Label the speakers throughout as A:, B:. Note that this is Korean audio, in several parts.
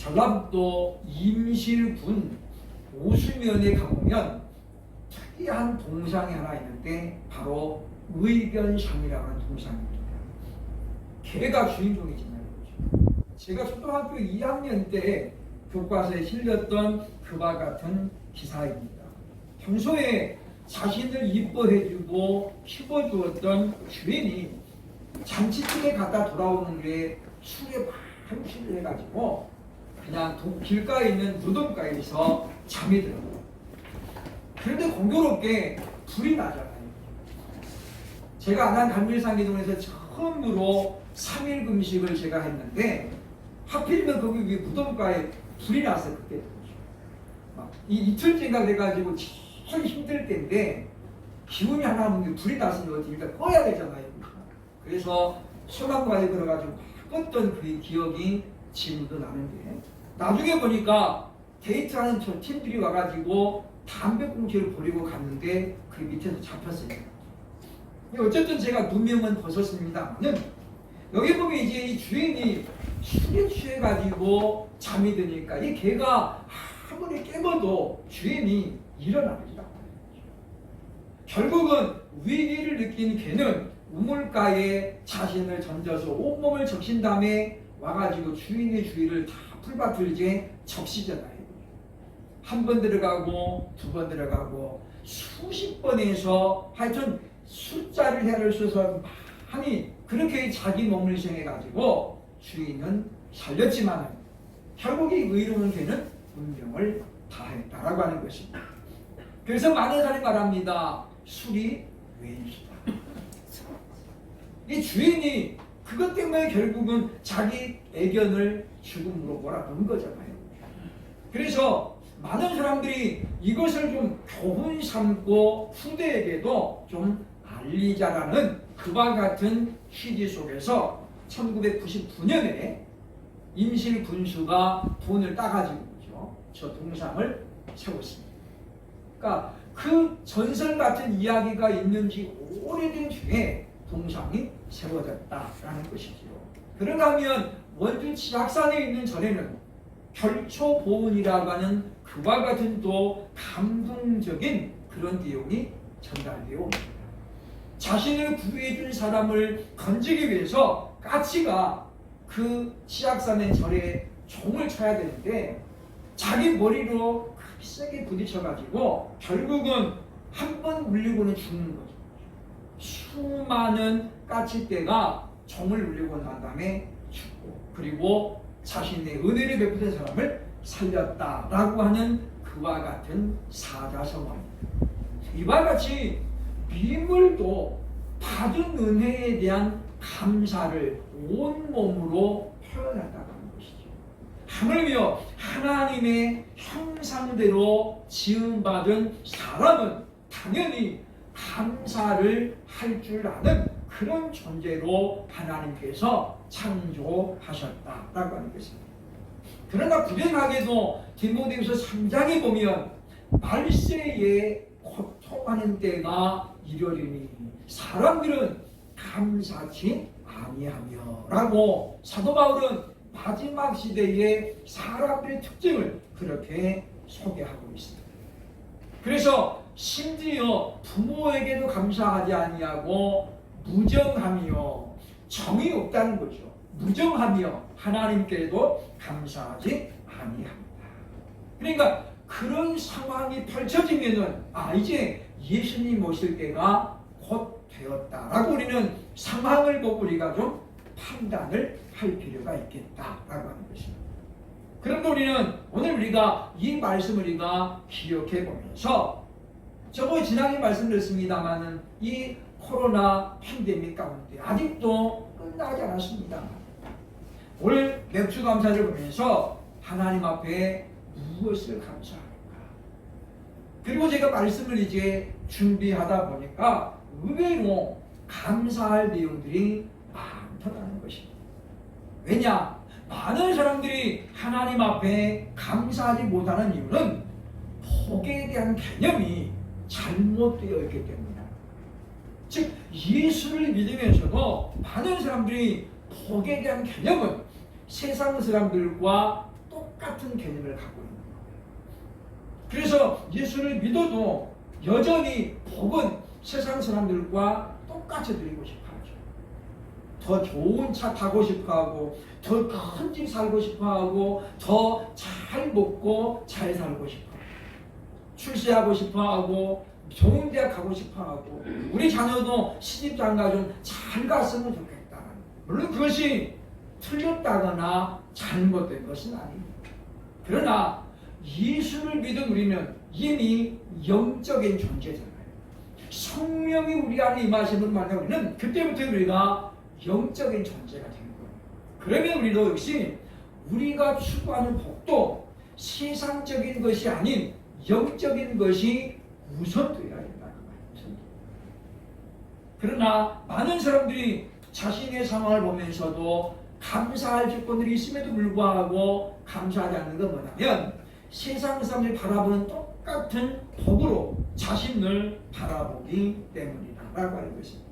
A: 전라북도 임실군 오수면에 가보면 특이한 동상이 하나 있는데 바로 의견상이라는 동상입니다. 개가 주인공이잖아요. 제가 초등학교 2학년 때 교과서에 실렸던 그와 같은 기사입니다. 평소에 자신을 이뻐해주고 키워주었던 주인이 잔치집에 갔다 돌아오는 게 술에 많이 취를 해가지고 그냥 길가에 있는 무덤가에서 잠이 들어요. 그런데 공교롭게 불이 나잖아요. 제가 안양 감밀산기동에서 처음으로 3일 금식을 제가 했는데 하필이면 거기 위에 무덤가에 불이 났어요. 그때 막 이틀째가 돼가지고 참 힘들 때인데 기운이 하나 없는 게 불이 났으면 어떻게 꺼야 되잖아요. 그래서 소방관에 들어가지고 막 껐던 그 기억이 지금도 나는데 나중에 보니까 데이트하는 저 팀들이 와가지고 담배꽁초를 버리고 갔는데 그 밑에서 잡혔어요. 어쨌든 제가 누명은 벗었습니다는 여기 보면 이제 이 주인이 술에 취해가지고 잠이 드니까 이 개가 아무리 깨워도 주인이 일어나지 않아요. 결국은 위기를 느낀 개는 우물가에 자신을 던져서 온몸을 적신 다음에 와가지고 주인의 주위를 다 풀밭을 이제 적시잖아요. 한 번 들어가고 두 번 들어가고 수십 번에서 하여튼 숫자를 헤아릴 수 없어서 많이 그렇게 자기 몸을 희생해가지고 주인은 살렸지만 결국 이 의로운 개는 운명을 다했다라고 하는 것입니다. 그래서 많은 사람이 말합니다. 술이 왜일까? 이 주인이 그것 때문에 결국은 자기 애견을 죽음으로 몰아넣은 거잖아요. 그래서 많은 사람들이 이것을 좀 교훈 삼고 후대에게도 좀 알리자라는 그와 같은 취지 속에서 1999년에 임실 군수가 돈을 따가지고 저 동상을 세웠습니다. 그러니까 그 전설 같은 이야기가 있는지 오래된 중에 동상이 세워졌다라는 것이지요. 그런가 하면 원주 치악산에 있는 절에는 결초보은이라고 하는 그와 같은 또 감동적인 그런 내용이 전달되어 옵니다. 자신을 구해준 사람을 건지기 위해서 까치가 그 치악산의 절에 종을 쳐야 되는데 자기 머리로 세게 부딪혀가지고 결국은 한 번 물리고는 죽는 거죠. 수많은 까치떼가 종을 물리고 난 다음에 죽고 그리고 자신의 은혜를 베푸는 사람을 살렸다라고 하는 그와 같은 사자성어입니다. 이와 같이 미물도 받은 은혜에 대한 감사를 온몸으로 표현한다고 하는 것이죠. 하물며 하나님의 형상대로 지음받은 사람은 당연히 감사를 할 줄 아는 그런 존재로 하나님께서 창조하셨다라고 하는 것입니다. 그러나 불행하게도 디모데후서 3장에 보면 말세에 고통하는 때가 이르리니 사람들은 감사치 아니하며 라고 사도 바울은 마지막 시대의 사람들의 특징을 그렇게 소개하고 있습니다. 그래서 심지어 부모에게도 감사하지 아니하고 무정하며 정이 없다는 거죠. 무정하며 하나님께도 감사하지 아니합니다. 그러니까 그런 상황이 펼쳐지면은 이제 예수님 오실 때가 곧 되었다라고 우리는 상황을 보고 우리가 좀 판단을 할 필요가 있겠다라고 하는 것입니다. 그런데 우리는 오늘 우리가 이 말씀을 우리가 기억해 보면서 저번에 지난해 말씀드렸습니다만은 이 코로나 팬데믹 가운데 아직도 끝나지 않았습니다. 오늘 맥주 감사를 보면서 하나님 앞에 무엇을 감사할까? 그리고 제가 말씀을 이제 준비하다 보니까 의외로 감사할 내용들이 많다는 것입니다. 왜냐? 많은 사람들이 하나님 앞에 감사하지 못하는 이유는 복에 대한 개념이 잘못되어 있기 때문입니다. 즉 예수를 믿으면서도 많은 사람들이 복에 대한 개념은 세상 사람들과 똑같은 개념을 갖고 있는 거예요. 그래서 예수를 믿어도 여전히 복은 세상 사람들과 똑같이 드리고 싶어 하죠. 더 좋은 차 타고 싶어 하고, 더 큰 집 살고 싶어 하고, 더 잘 먹고 잘 살고 싶어 하고, 출세하고 싶어 하고, 좋은 대학 가고 싶어 하고, 우리 자녀도 시집장가 좀 잘 갔으면 좋겠다. 물론 그것이 틀렸다거나 잘못된 것은 아닙니다. 그러나 예수를 믿은 우리는 이미 영적인 존재잖아요. 성령이 우리 안에 임하시는 말과 우리는 그때부터 우리가 영적인 존재가 된 거예요. 그러면 우리도 역시 우리가 추구하는 복도 세상적인 것이 아닌 영적인 것이 우선되어야 된다는 거예요. 그러나 많은 사람들이 자신의 상황을 보면서도 감사할 조건들이 있음에도 불구하고 감사하지 않는 건 뭐냐면 세상 사람들이 바라보는 똑같은 복으로 자신을 바라보기 때문이다라고 하는 것입니다.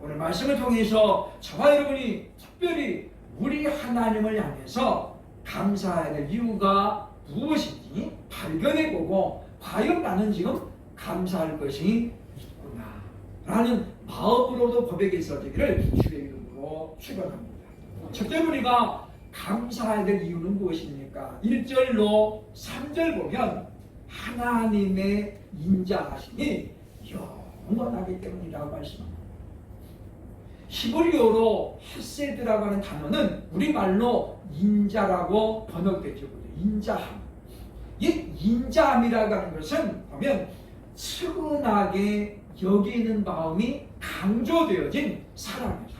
A: 오늘 말씀을 통해서 저와 여러분이 특별히 우리 하나님을 향해서 감사해야 될 이유가 무엇인지 발견해보고 과연 나는 지금 감사할 것이 있구나 라는 마음으로도 고백이 있어지기를 주의 이름으로 축원합니다. 첫째 우리가 감사해야 될 이유는 무엇입니까? 1절로 3절 보면 하나님의 인자하심이 영원하기 때문이라고 말씀합니다. 히브리어로 헤세드라고 하는 단어는 우리말로 인자라고 번역되죠. 인자함. 이 인자함이라고 하는 것은 보면 측은하게 여기는 마음이 강조되어진 사랑이에요.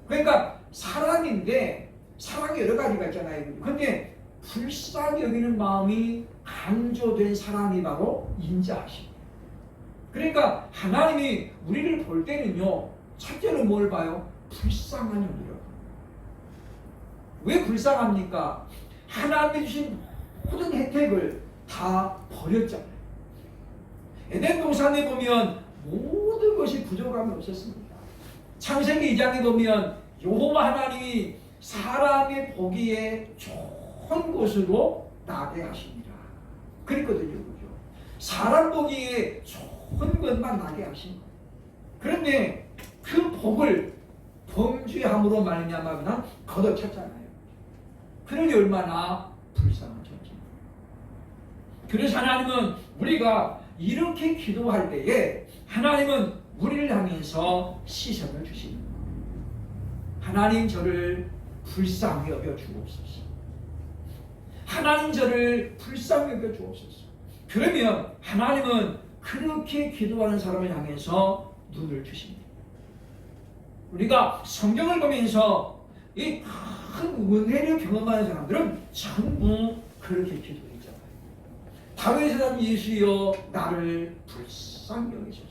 A: 그러니까 사랑인데 사랑이 여러 가지가 있잖아요. 그런데 불쌍히 여기는 마음이 강조된 사랑이 바로 인자하심이에요. 그러니까 하나님이 우리를 볼 때는요, 첫째로 뭘 봐요? 불쌍한 영이라고. 왜 불쌍합니까? 하나님이 주신 모든 혜택을 다 버렸잖아요. 에덴 동산에 보면 모든 것이 부족함이 없었습니다. 창세기 2장에 보면 여호와 하나님이 사람이 보기에 좋은 곳으로 나게 하십니다. 그랬거든요. 그죠? 사람 보기에 좋은 것만 나게 하십니다. 그런데 그 복을 범죄함으로 말미암아 그냥 걷어찼잖아요. 그러니 얼마나 불쌍한 존재입니다. 그래서 하나님은 우리가 이렇게 기도할 때에 하나님은 우리를 향해서 시선을 주시는 거예요. 하나님 저를 불쌍히 여겨 주옵소서. 하나님 저를 불쌍히 여겨 주옵소서. 그러면 하나님은 그렇게 기도하는 사람을 향해서 눈을 주십니다. 우리가 성경을 보면서 이 큰 은혜를 경험하는 사람들은 전부 그렇게 기도했잖아요. 다윗의 산 예수여 나를 불쌍히 여기소서.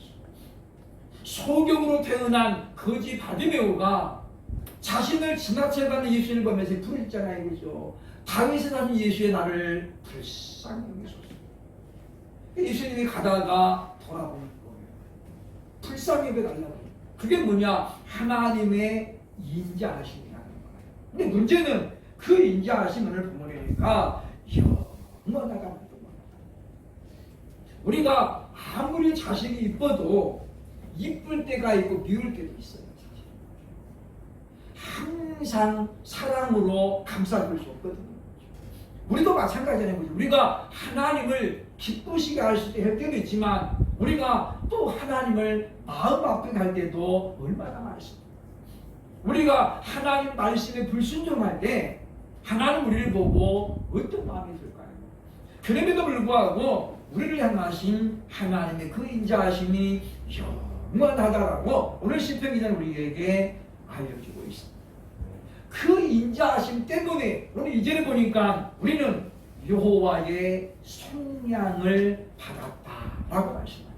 A: 소경으로 태어난 거지 바디메오가 자신을 지나쳐가는 예수를 보면서 부르잖아요. 그죠? 다윗의 산 예수여 나를 불쌍히 여기소서. 예수님이 가다가 돌아보는 거예요. 불쌍히 여겨달라고. 그게 뭐냐? 하나님의 인자하심이라는 거예요. 근데 문제는 그 인자하심을 보니까 영원하다. 우리가 아무리 자식이 이뻐도 이쁠 때가 있고 미울 때도 있어요. 항상 사랑으로 감싸줄 수 없거든요. 우리도 마찬가지잖아요. 우리가 하나님을 기쁘시게 할 때도 있지만 우리가 또 하나님을 마음 아프게 할 때도 얼마나 많습니다. 우리가 하나님 말씀에 불순종할 때 하나님 우리를 보고 어떤 마음이 들까요? 그럼에도 불구하고 우리를 향하신 하나님의 그 인자하심이 영원하다라고 오늘 시편 기자는 우리에게 알려주고 있습니다. 그 인자하심 때문에 오늘 이전에 보니까 우리는 여호와의 속량을 받았다라고 말씀하죠.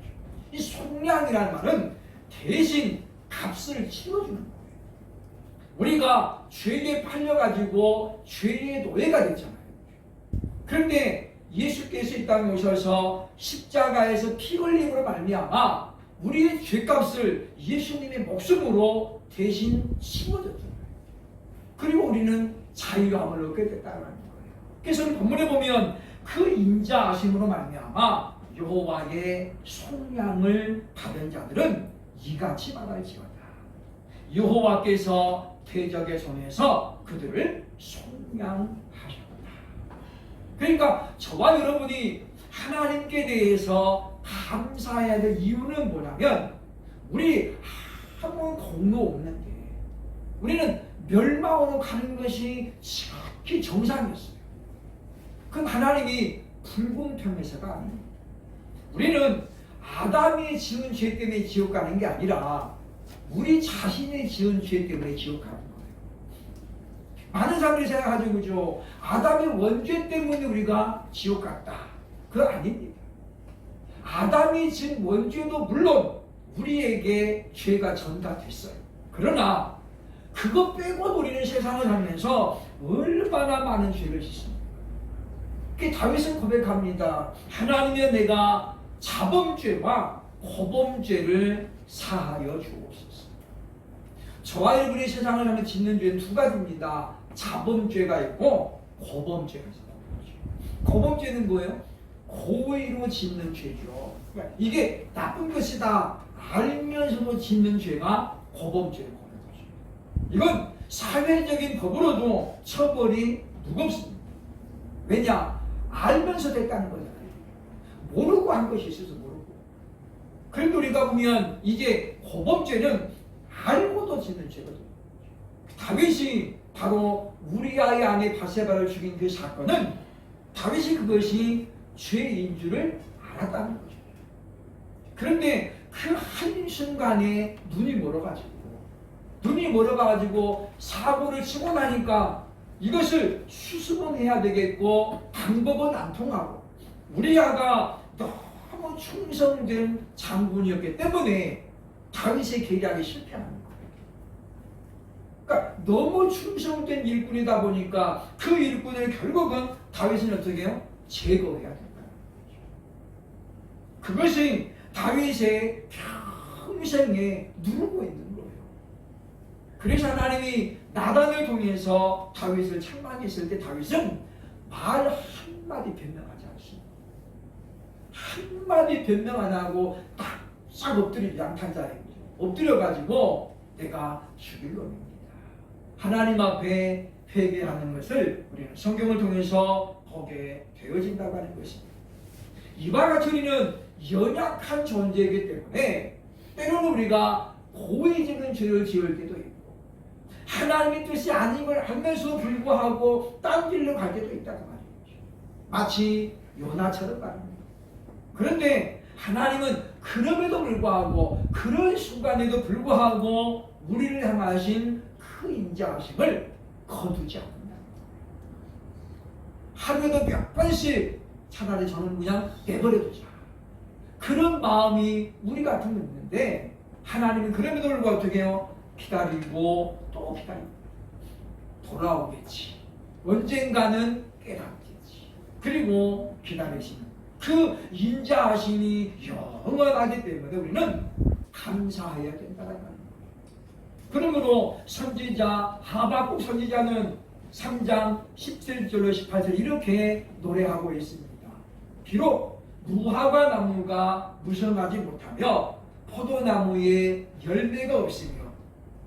A: 이 속량이라는 말은 대신 값을 치러주는 거예요. 우리가 죄에 팔려가지고 죄의 노예가 됐잖아요. 그런데 예수께서 이 땅에 오셔서 십자가에서 피 흘림으로 말미암아 우리의 죄값을 예수님의 목숨으로 대신 치워줬잖아요. 그리고 우리는 자유함을 얻게 됐다는 거예요. 그래서 우리 본문에 보면 그 인자하심으로 말미암아 여호와의 속량을 받은 자들은 이같이 말할지어다. 여호와께서 대적의 손에서 그들을 속량하셨다. 그러니까 저와 여러분이 하나님께 대해서 감사해야 될 이유는 뭐냐면 우리 아무 공로 없는데 우리는 멸망으로 가는 것이 지극히 정상이었어요. 그건 하나님이 불공평해서가 아닙니다. 우리는 아담이 지은 죄 때문에 지옥 가는 게 아니라 우리 자신이 지은 죄 때문에 지옥 가는 거예요. 많은 사람들이 생각하죠, 그죠? 아담의 원죄 때문에 우리가 지옥 갔다. 그거 아닙니다. 아담이 지은 원죄도 물론 우리에게 죄가 전가됐어요. 그러나 그거 빼고 우리는 세상을 살면서 얼마나 많은 죄를 짓습니까? 다윗은 고백합니다. 하나님이여 내가 자범죄와 고범죄를 사하여 주옵소서. 저와 여러분이 세상을 하면 짓는 죄는 두 가지입니다. 자범죄가 있고 고범죄가 있습니다. 고범죄는 뭐예요? 고의로 짓는 죄죠. 이게 나쁜 것이다 알면서도 짓는 죄가 고범죄를 거는 거죠. 이건 사회적인 법으로도 처벌이 무겁습니다. 왜냐? 알면서 됐다는 거잖아요. 모르고 한 것이 있어서 모르고. 그런데 우리가 보면 이제 고범죄는 알고도 짓는 죄거든요. 다윗이 바로 우리아의 아내 바세바를 죽인 그 사건은 다윗이 그것이 죄인 줄을 알았다는 거죠. 그런데 그 한순간에 눈이 멀어가지고 사고를 치고 나니까 이것을 수습은 해야 되겠고 방법은 안 통하고 우리아가 너무 충성된 장군이었기 때문에 다윗의 계략이 실패하는 거예요. 그러니까 너무 충성된 일꾼이다 보니까 그 일꾼을 결국은 다윗은 어떻게 해요? 제거해야 된다. 그것이 다윗의 평생에 누르고 있는 거예요. 그래서 하나님이 나단을 통해서 다윗을 책망했을 때 다윗은 말 한마디 변명하지 않습니다. 한마디 변명 안 하고 딱 엎드려 양탄자에 엎드려가지고 내가 죽일 놈입니다. 하나님 앞에 회개하는 것을 우리는 성경을 통해서 보게 되어진다고 하는 것입니다. 이와 같이 우리는 연약한 존재이기 때문에 때로는 우리가 고의적인 죄를 지을 때도 있고 하나님의 뜻이 아닌 걸 알면서 불구하고 딴 길로 갈 때도 있다고 말이죠. 마치 요나처럼 말입니다. 그런데 하나님은 그럼에도 불구하고 그런 순간에도 불구하고 우리를 향하신 그 인자하심을 거두지 않는다. 하루에도 몇 번씩 차라리 저는 그냥 내버려두자. 그런 마음이 우리 같은 게 있는데 하나님은 그럼에도 불구하고 어떻게 해요? 기다리고 또 기다리고 돌아오겠지. 언젠가는 깨닫겠지. 그리고 기다리시는 그 인자하심이 영원하기 때문에 우리는 감사해야 된다는 거예요. 그러므로 선지자 하박국 선지자는 3장 17절로 18절 이렇게 노래하고 있습니다. 비록 무화과 나무가 무성하지 못하며 포도나무에 열매가 없으며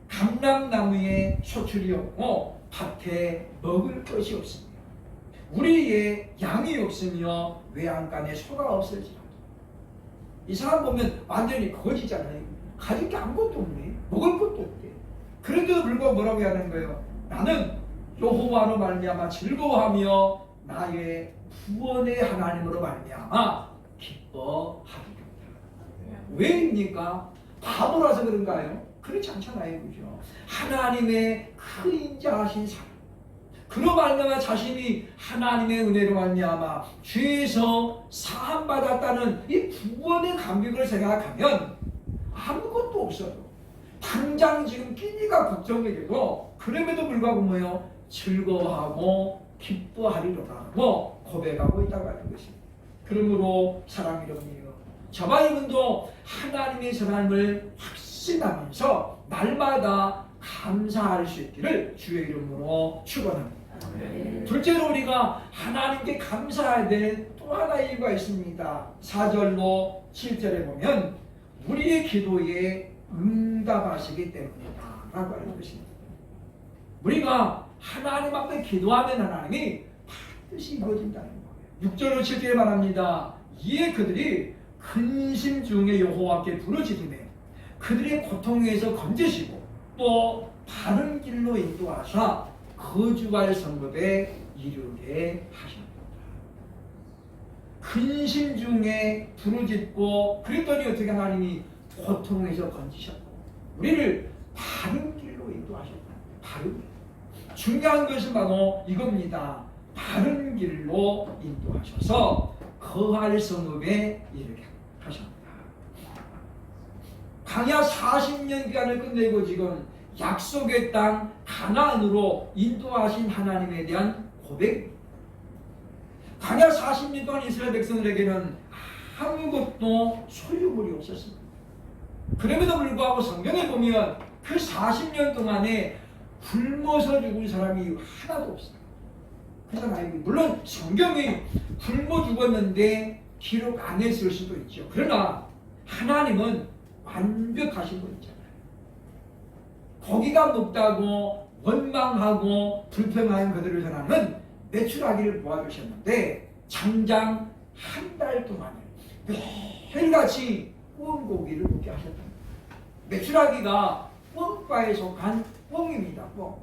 A: 감람나무에 소출이 없고 밭에 먹을 것이 없으며 우리의 양이 없으며 외양간에 소가 없을지라도. 이 사람 보면 완전히 거지잖아요. 가진 게 아무것도 없네. 먹을 것도 없대. 그런데도 불구하고 뭐라고 하는 거예요? 나는 여호와로 말미암아 즐거워하며 나의 구원의 하나님으로 말미암아 기뻐하리로다. 왜입니까? 바보라서 그런가요? 그렇지 않잖아요, 그죠? 하나님의 그 인자하신 사람, 그로 말미암아 자신이 하나님의 은혜로 말미암아 죄에서 사함 받았다는 이 구원의 감격을 생각하면 아무것도 없어도 당장 지금 끼니가 걱정되게도 그럼에도 불구하고 뭐요? 즐거워하고 기뻐하리로라고 고백하고 있다고 하는 것입니다. 그러므로 사랑하는 여러분이요, 저와 여러분도 하나님의 선함을 확신하면서 날마다 감사할 수 있기를 주의 이름으로 축원합니다. 둘째로 우리가 하나님께 감사해야 될 또 하나의 이유가 있습니다. 4절로 7절에 보면 우리의 기도에 응답하시기 때문이다 라고 하는 것입니다. 우리가 하나님 앞에 기도하면 하나님이 반드시 이루어진다는 거예요. 6절로 7절에 말합니다. 이에 그들이 근심 중에 여호와께 부르짖으며 그들의 고통에서 건지시고 또 바른 길로 인도하사 거주할 성읍에 이르게 하셨다. 근심 중에 부르짖고 그랬더니 어떻게 하나님이 고통에서 건지셨고 우리를 바른 길로 인도하셨다. 바른 길. 중요한 것은 바로 이겁니다. 바른 길로 인도하셔서 거할 성읍에 이르게 하셨다. 광야 40년 기간을 끝내고 지금 약속의 땅 가나안으로 인도하신 하나님에 대한 고백입니다. 광야 40년 동안 이스라엘 백성들에게는 아무것도 소유물이 없었습니다. 그럼에도 불구하고 성경에 보면 그 40년 동안에 굶어서 죽은 사람이 하나도 없어요. 그렇잖아요. 물론 성경이 굶어 죽었는데 기록 안 했을 수도 있죠. 그러나 하나님은 완벽하신 분이잖아요. 고기가 먹다고 원망하고 불평하는 그들을 하나님은 매출하기를 모아주셨는데 장장 한 달 동안에 매일같이 꿩 고기를 먹게 하셨답니다. 매출하기가 꿩과에 속한 꿩입니다. 꿩.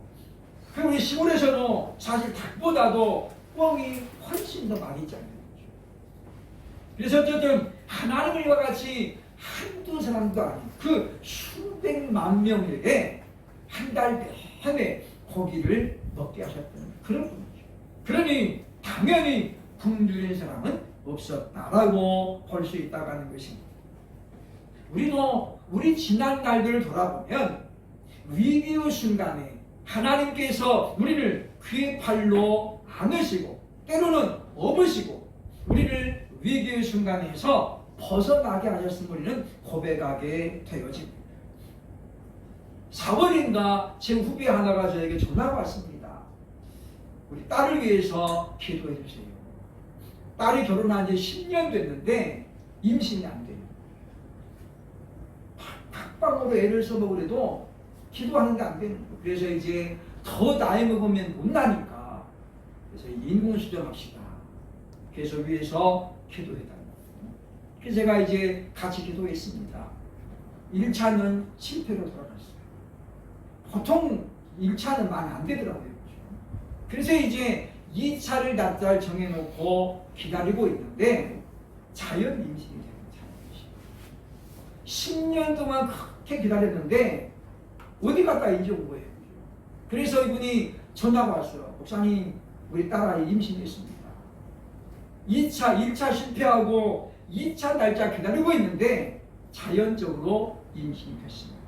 A: 그리고 우리 시골에서도 사실 닭보다도 꿩이 훨씬 더 많이 있잖아요. 그래서 어쨌든 하나님을 이와 같이 한두 사람도 아닌 그 수백만 명에게 한 달 내내 고기를 먹게 하셨던 그런 분이죠. 그러니 당연히 굶주린 사람은 없었다라고 볼 수 있다고 하는 것입니다. 우리도 우리 지난 날들을 돌아보면 위기의 순간에 하나님께서 우리를 그의 팔로 안으시고 때로는 업으시고 우리를 위기의 순간에서 벗어나게 하셨음을 우리는 고백하게 되어집니다. 4월인가 제 후배 하나가 저에게 전화가 왔습니다. 우리 딸을 위해서 기도해 주세요. 딸이 결혼한 지 10년 됐는데 임신이 안 돼요. 팍방으로 애를 써먹으래도 기도하는데 안 되는 거예요. 그래서 이제 더 나이 먹으면 못 나니까 그래서 인공수정합시다. 그래서 위해서 기도해달라고. 그래서 제가 이제 같이 기도했습니다. 1차는 실패로 돌아갔어요. 보통 1차는 많이 안 되더라고요. 그래서 이제 2차를 날짜를 정해놓고 기다리고 있는데 자연 임신이 되는 자연 임신. 10년 동안 그렇게 기다렸는데 어디 갔다 이제 온 거예요. 그래서 이분이 전화가 왔어요. 목사님, 우리 딸아이 임신했습니다. 1차 실패하고 2차 날짜 기다리고 있는데 자연적으로 임신이 됐습니다.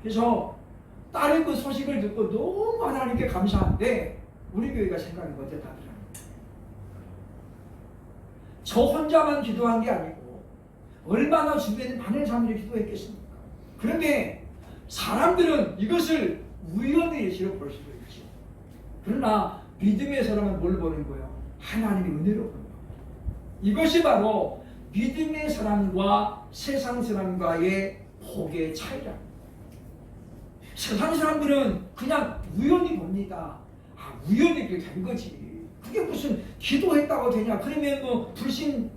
A: 그래서 딸의 그 소식을 듣고 너무 하나님께 감사한데 우리 교회가 생각이 어땠다더라고요. 저 혼자만 기도한 게 아니고 얼마나 주변에 많은 사람들이 기도했겠습니까? 그런데 사람들은 이것을 우연의 일시로 볼 수도 있죠. 그러나 믿음의 사람은 뭘 보는 거예요? 하나님의 은혜로 보는 거예요. 이것이 바로 믿음의 사람과 세상 사람과의 복의 차이랍니다. 세상 사람들은 그냥 우연히 봅니다. 아, 우연히 그렇게 된 거지. 그게 무슨 기도했다고 되냐? 그러면 뭐 불신,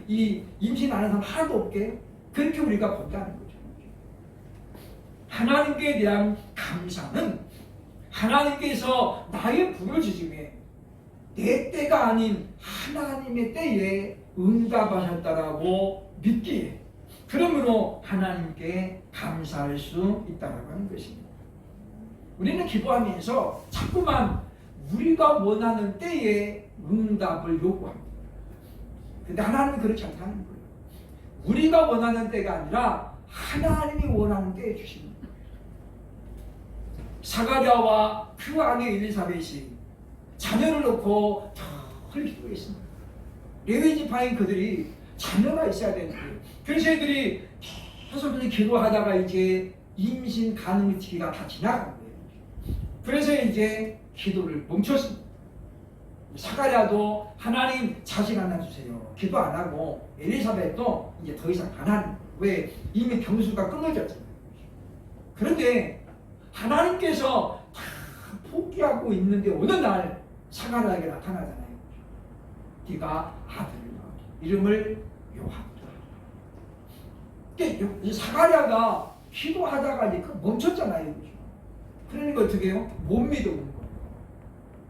A: 이 임신하는 사람 하나도 없게? 그렇게 우리가 본다는 거죠. 하나님께 대한 감사는 하나님께서 나의 부르짖음에 내 때가 아닌 하나님의 때에 응답하셨다라고 믿기에 그러므로 하나님께 감사할 수 있다고 하는 것입니다. 우리는 기도하면서 자꾸만 우리가 원하는 때에 응답을 요구합니다. 근데 하나님은 그렇지 않다는 거예요. 우리가 원하는 때가 아니라 하나님이 원하는 때에 주시는 거예요. 사가랴와 그 아내 엘리사벳이 자녀를 놓고 늘 기도했습니다. 레위 지파인 그들이 자녀가 있어야 되는 거예요. 그래서 애들이 계속 기도하다가 이제 임신 가능 시기가 다 지나간 거예요. 그래서 이제 기도를 멈췄습니다. 사가랴도 하나님 자식 하나 주세요. 기도 안 하고 엘리사벳도 이제 더 이상 안 하는 거예요. 왜? 이미 병수가 끊어졌잖아요. 그런데 하나님께서 다 포기하고 있는데 어느 날 사가랴에게 나타나잖아요. 네가 아들을 낳아. 이름을 요한이라. 사가랴가 기도하다가 이제 멈췄잖아요. 그러니까 어떻게 해요? 못 믿어보는 거예요.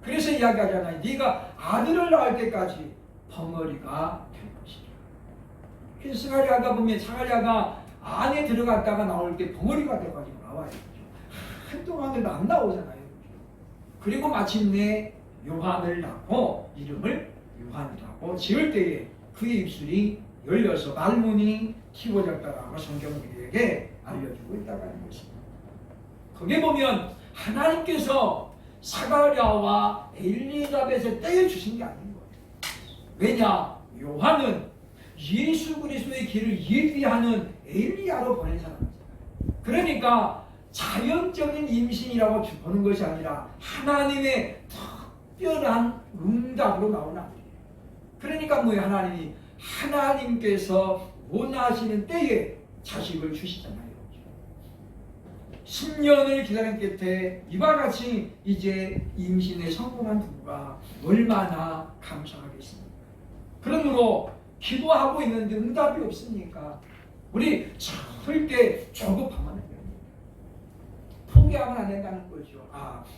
A: 그래서 이야기하잖아요. 네가 아들을 낳을 때까지 벙어리가 될 것이다. 그래서 사가랴가 보면 사가랴가 안에 들어갔다가 나올 때 벙어리가 돼가지고 나와요. 한동안에도 안 나오잖아요. 그리고 마침내 요한을 낳고 이름을 요한이라고 지을 때에 그의 입술이 열려서 말문이 튀어졌다라고 성경은 우리에게 알려주고 있다는 것입니다. 거기에 보면 하나님께서 사가랴와 엘리사벳의 때에 주신 게 아닌 거예요. 왜냐? 요한은 예수 그리스도의 길을 예비하는 엘리야로 보낸 사람이잖아요. 그러니까 자연적인 임신이라고 보는 것이 아니라 하나님의 특별한 응답으로 나오는 아들이에요. 그러니까 뭐예요? 하나님께서 원하시는 때에 자식을 주시잖아요. 10년을 기다린 끝에 이와 같이 이제 임신에 성공한 부부가 얼마나 감사하겠습니까? 그러므로 기도하고 있는데 응답이 없으니까 우리 절대 조급하면 안 됩니다. 포기하면 안 된다는 거죠.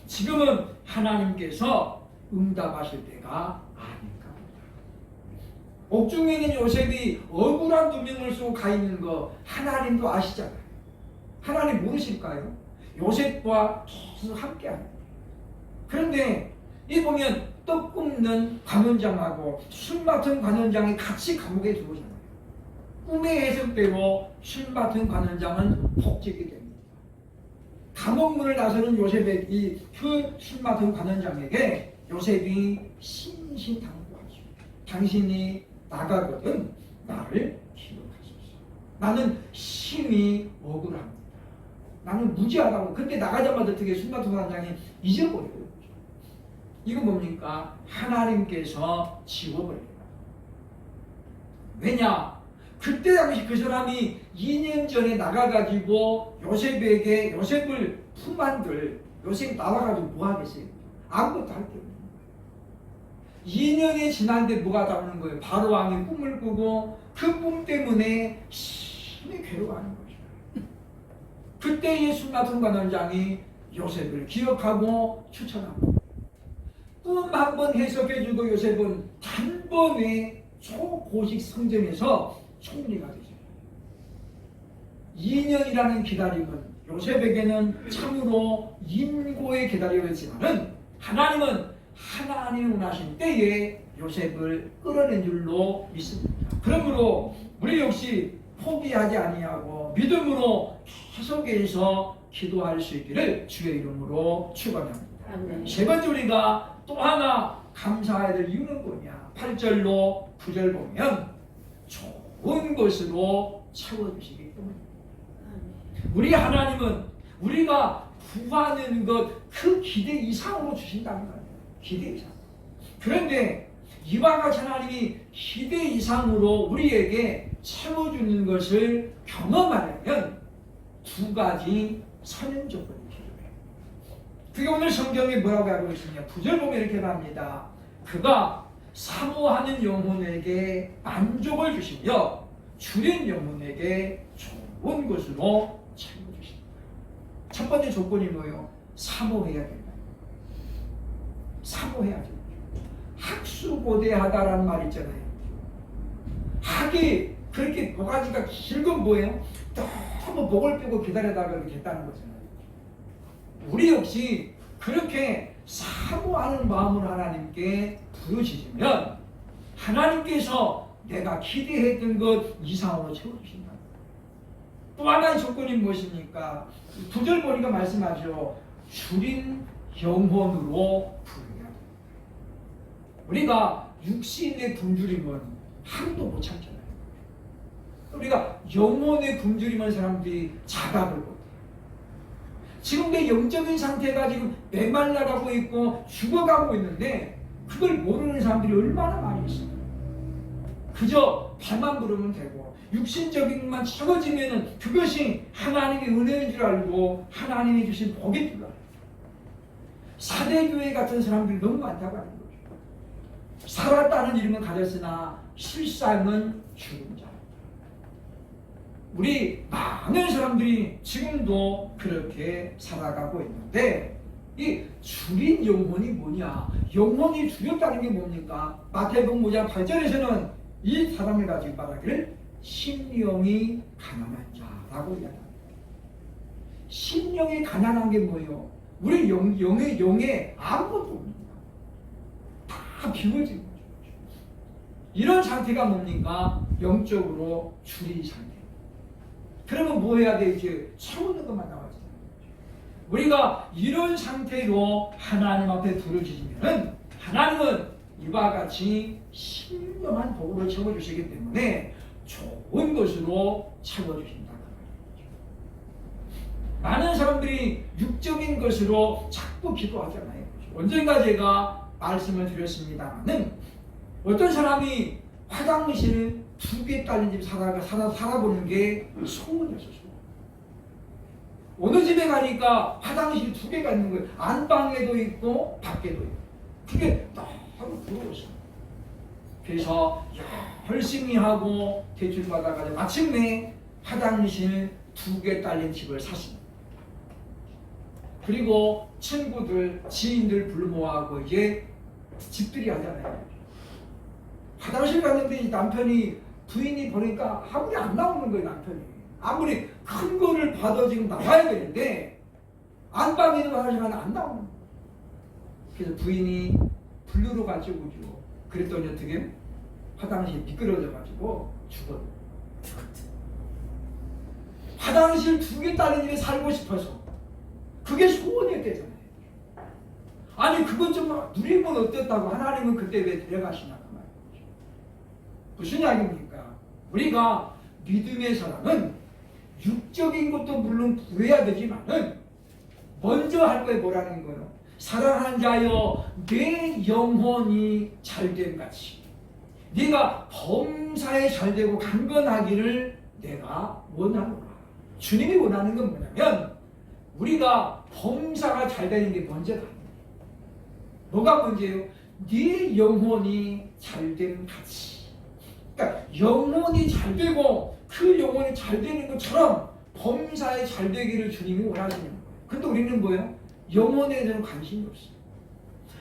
A: 지금은 하나님께서 응답하실 때가 아닌가 보다. 옥중에 있는 요셉이 억울한 누명을 쓰고 가 있는 거 하나님도 아시잖아요. 하나님 모르실까요? 요셉과 계속 함께합니다. 그런데 이 보면 떡 굽는 관원장하고 술 맡은 관원장이 같이 감옥에 들어오잖아요. 꿈의 해석대로 술 맡은 관원장은 복직이 됩니다. 감옥문을 나서는 요셉이 그 술 맡은 관원장에게 요셉이 신신당부하죠. 당신이 나가거든 나를 기억하소서. 나는 심히 억울합니다. 나는 무지하다고. 근데 나가자마자 어떻게 술 맡은 관원장이 잊어버려요. 이거 뭡니까? 하나님께서 지워버려요. 왜냐? 그때 당시 그 사람이 2년 전에 나가가지고 요셉을 품안들 요셉이 나와가지고 뭐 하겠어요? 아무것도 할 게 없는 거예요. 2년이 지났는데 뭐가 나오는 거예요? 바로왕이 꿈을 꾸고 그 꿈 때문에 심히 괴로워하는 거죠. 그때 예수 맡은 관원장이 요셉을 기억하고 추천합니다. 꿈 한 번 해석해주고 요셉은 단번에 초고식 성전에서 총리가 되죠. 2년이라는 기다림은 요셉에게는 참으로 인고의 기다림이었지만 하나님은 하나님 원하신 때에 요셉을 끌어낸 줄로 믿습니다. 그러므로 우리 역시 포기하지 아니하고 믿음으로 계속해서 기도할 수 있기를 주의 이름으로 축원합니다. 세 번째 우리가 또 하나 감사해야 될 이유는 뭐냐? 8절로 9절 보면 좋은 것으로 채워주시기 때문입니다. 우리 하나님은 우리가 구하는 것 그 기대 이상으로 주신다는 거예요. 기대 이상. 그런데 이와 같이 하나님이 기대 이상으로 우리에게 채워주는 것을 경험하려면 두 가지 선행 조건이 필요해요. 그게 오늘 성경에 뭐라고 하고 있느냐? 9절 보면 이렇게 합니다. 그가 사모하는 영혼에게 만족을 주시며 줄인 영혼에게 좋은 것으로 채워주신다. 첫 번째 조건이 뭐예요? 사모해야 된다. 사모해야죠. 학수고대하다라는 말 있잖아요. 학이 그렇게 모가지가 길건 뭐예요? 너무 목을 빼고 기다리다가 이렇게 했다는 거잖아요. 우리 역시 그렇게 사모하는 마음으로 하나님께 부여지시면 하나님께서 내가 기대했던 것 이상으로 채워주신다. 또 하나의 조건이 무엇입니까? 9절 보니까 말씀하죠. 줄인 영혼으로 부르게 합니다. 우리가 육신의 굶주림은 하루도 못 참잖아요. 우리가 영혼의 굶주림한 사람들이 자각을 못해요. 지금 내 영적인 상태가 지금 메말라가고 있고 죽어가고 있는데 그걸 모르는 사람들이 얼마나 많이 있어요. 그저 배만 부르면 되고 육신적인 것만 채워지면은 그것이 하나님의 은혜인 줄 알고 하나님이 주신 복인 줄 알아요. 사대교회 같은 사람들이 너무 많다고 하는 거죠. 살았다는 이름은 가졌으나 실상은 죽은 자. 우리 많은 사람들이 지금도 그렇게 살아가고 있는데 이 줄인 영혼이 뭐냐? 영혼이 줄였다는 게 뭡니까? 마태복음 5장 8절에서는 이 사람을 가지고 말하기를 심령이 가난한 자라고 이야기합니다. 심령이 가난한 게 뭐예요? 우리 영에 아무것도 없습니다. 다 비워진 거죠. 이런 상태가 뭡니까? 영적으로 줄인 상태. 그러면 뭐 해야 돼? 이제 채우는 것만 나와있어요. 우리가 이런 상태로 하나님 앞에 두려지시면 하나님은 이와 같이 신령한 복으로 채워주시기 때문에 좋은 것으로 채워주신다. 많은 사람들이 육적인 것으로 자꾸 기도하잖아요. 언젠가 제가 말씀을 드렸습니다만은 어떤 사람이 화장실 2개 딸린 집 살아보는 게 소문이었어요. 어느 집에 가니까 화장실 2개가 있는 거예요. 안방에도 있고 밖에도 있고. 그게 너무 부러웠어요. 그래서 열심히 하고 대출 받아가지고 마침내 화장실 2개 딸린 집을 샀습니다. 그리고 친구들, 지인들 불러모아고 이제 집들이 하잖아요. 화장실 갔는데 남편이 부인이 보니까 아무리 안 나오는 거예요. 남편이 아무리 큰 거를 봐도 지금 나와야 되는데 안방에 있는 화장실 안 나오는 거예요. 그래서 부인이 불르러 가지고 오죠. 그랬더니 어떻게 화장실이 미끄러져가지고 죽었어요. 화장실 2개 딸린 집에 살고 싶어서 그게 소원이었대잖아요. 아니 그것 좀 누리면 어땠다고 하나님은 그때 왜 데려가시나 그 말이죠. 무슨 이야기입니까? 우리가 믿음의 사람은 육적인 것도 물론 구해야 되지만은 먼저 할 거에 뭐라는 거예요? 사랑하는 자여 내 영혼이 잘됨 같이 네가 범사에 잘되고 강건하기를 내가 원하노라. 주님이 원하는 건 뭐냐면 우리가 범사가 잘되는 게 먼저다. 뭐가 문제예요? 네 영혼이 잘됨 같이. 그러니까 영혼이 잘되고 그 영혼이 잘되는 것처럼 범사에 잘되기를 주님이 원하시는 거예요. 근데 우리는 뭐예요? 영혼에 대한 관심이 없어요.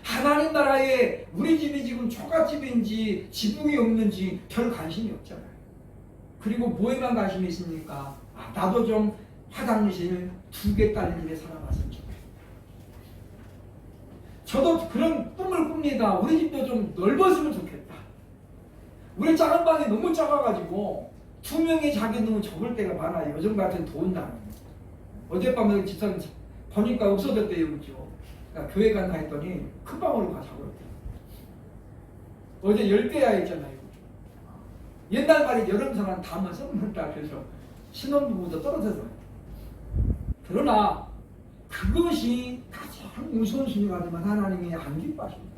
A: 하나님 나라에 우리 집이 지금 초가집인지 지붕이 없는지 별 관심이 없잖아요. 그리고 뭐에만 관심이 있습니까? 나도 좀 화장실 2개 딸린 집에 살아봤으면 좋겠다. 저도 그런 꿈을 꿉니다. 우리 집도 좀 넓었으면 좋겠다. 우리 작은 방이 너무 작아가지고 2명이 자기 놈은 적을 때가 많아요. 요즘 같은 더운 날. 어젯밤에 집사님 보니까 없어졌대요. 그렇죠? 그러니까 교회 간다 했더니 큰 방으로 가자고 했대요. 어제 10대야 했잖아요. 옛날 말이 여름사람 다만 썩는다. 그래서 신혼부부도 떨어져서. 그러나 그것이 가장 우선순위가지만 하나님이 안 기뻐하십니다.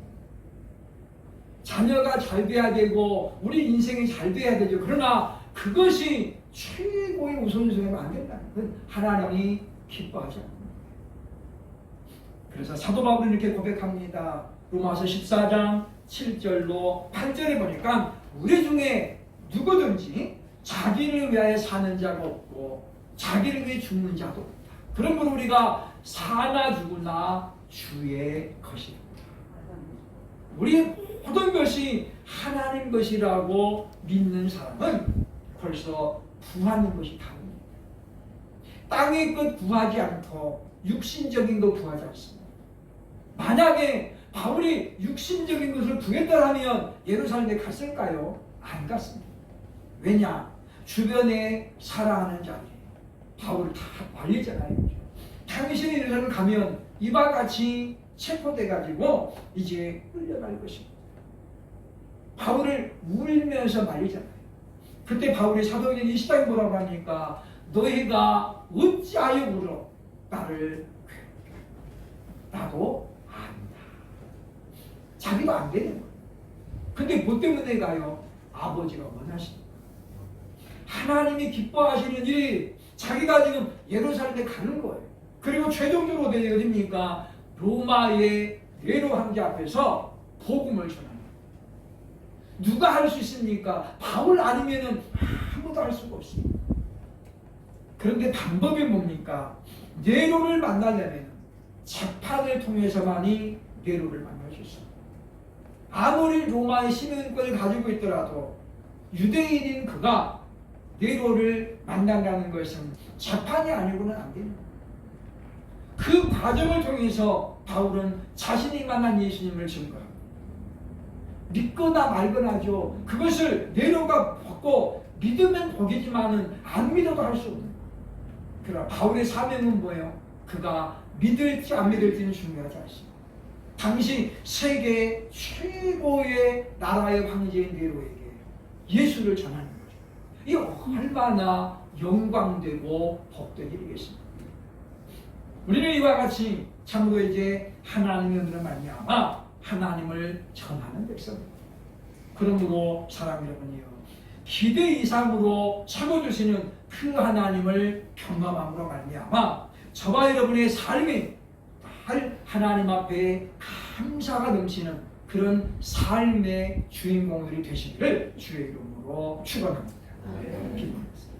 A: 자녀가 잘 돼야 되고 우리 인생이 잘 돼야 되죠. 그러나 그것이 최고의 우선순위가 안 된다는 건 하나님이 기뻐하지 않습니다. 그래서 사도 바울은 이렇게 고백합니다. 로마서 14장 7절로 8절에 보니까 우리 중에 누구든지 자기를 위하여 사는 자가 없고 자기를 위해 죽는 자도 없다. 그러므로 우리가 사나 죽으나 주의 것입니다. 우리의 모든 것이 하나님 것이라고 믿는 사람은 벌써 구하는 것이 다릅니다. 땅의 것 구하지 않고 육신적인 것 구하지 않습니다. 만약에 바울이 육신적인 것을 구했더라면 예루살렘에 갔을까요? 안 갔습니다. 왜냐? 주변에 사랑하는 자들이 바울을 다 말리잖아요. 당신이 예루살렘 가면 이와 같이 체포돼가지고 이제 끌려갈 것입니다. 바울을 울면서 말리잖아요. 그때 바울이 사도행전 20장에 뭐라고 하니까 너희가 어찌하여 울어 나를 나도 안다. 자기도 안 되는 거예요. 근데 뭐 때문에 가요? 아버지가 원하십니다. 하나님이 기뻐하시는 일이 자기가 지금 예루살렘에 가는 거예요. 그리고 최종적으로 어떻게 됩니까? 로마의 네로 황제 앞에서 복음을 전합니다. 누가 할 수 있습니까? 바울 아니면은 아무도 할 수가 없습니다. 그런데 방법이 뭡니까? 네로를 만나려면 재판을 통해서만이 네로를 만날 수 있습니다. 아무리 로마의 시민권을 가지고 있더라도 유대인인 그가 네로를 만난다는 것은 재판이 아니고는 안 됩니다. 그 과정을 통해서 바울은 자신이 만난 예수님을 증거합니다. 믿거나 말거나죠. 그것을 네로가 받고 믿으면 복이지만은 안 믿어도 할 수 없는 거예요. 그러나 바울의 사명은 뭐예요? 그가 믿을지 안 믿을지는 중요하지 않습니다. 당시 세계 최고의 나라의 황제인 네로에게 예수를 전하는 거죠. 이 얼마나 영광되고 복된 일이겠습니까? 우리는 이와 같이 참으로 이제 하나님의 은혜로 말미암아 하나님을 전하는 백성입니다. 그러므로 사랑 여러분이요, 기대 이상으로 참아주시는 그 하나님을 경험함으로 말미암아 저와 여러분의 삶이 하나님 앞에 감사가 넘치는 그런 삶의 주인공들이 되시기를 주의 이름으로 축원합니다. 기도하겠습니다.